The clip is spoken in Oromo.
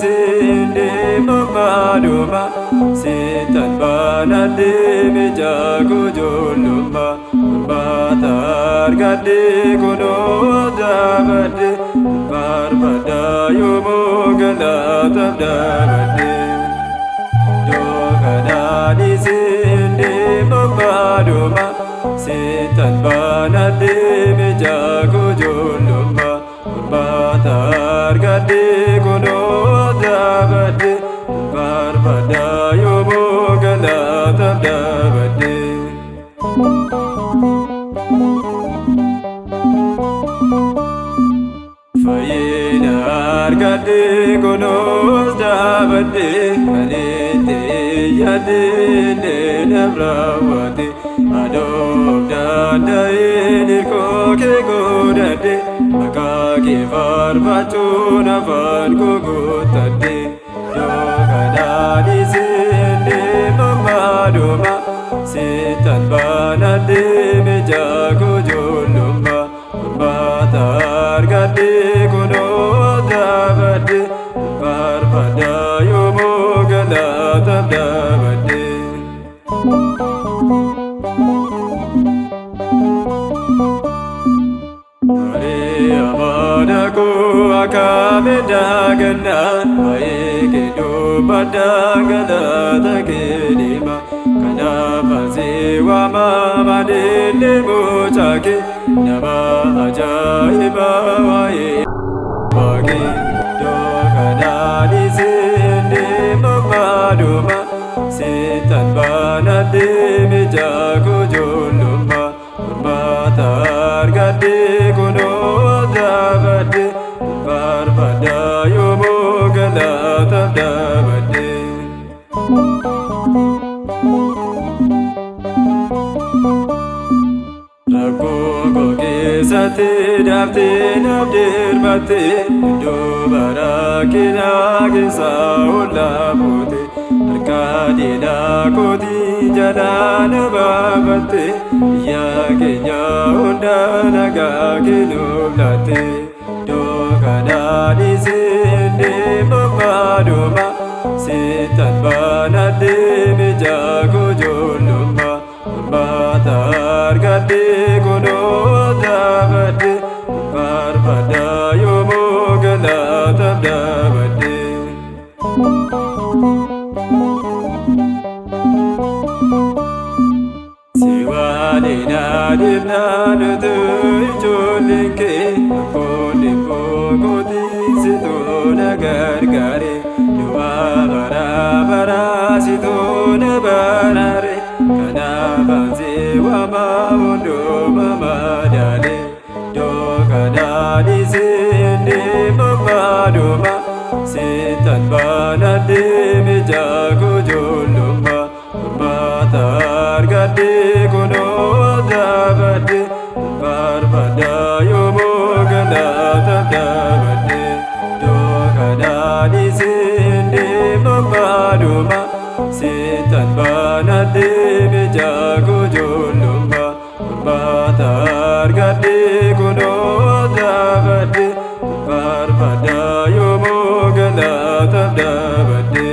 sinde mamaduma setan banade mejago joluma batar gade kono dabade barbada yomo galata dabade doganani sinde mamaduma setan banade mejago joluma batar gade kono dabade barbada yomo galata dabade fayina argade kono dabade alete yade ne nabrawate adopta dai ko ke godade makake farbacho navan ko gotade doganani sinde mamaduma setan banade mejago joluma batar gade kono dabade barbada yomo galata dabade amadaku akabe daganan maike do badagala kedima kana basewa mama dele bochake nama ajaiba wae wage do kanani sinde mamaduma setan banade mejago joluma batar gade kono dabade barbada yomo galata dabade rago goge sate dabde nabder bate do barakina gesa ola bote arkadina kodi jalana babate ya kenya onda naga kinulate doganani sinde mamaduma setan banade mejago joluma batar gade kono dabade barbada yomo galata dabade siwani nadina nudu jolinke kodi kodi situ nagargare dua bara bara situ nabarare kana banze wama undo mama dale do kana di sinde mamaduma setan banade mejago joluma batar gade kono dabade barbada yomo galata dabade do kana di sinde mamaduma setan banade mejago joluma batar gade kono dabade barbada yomo galata dabade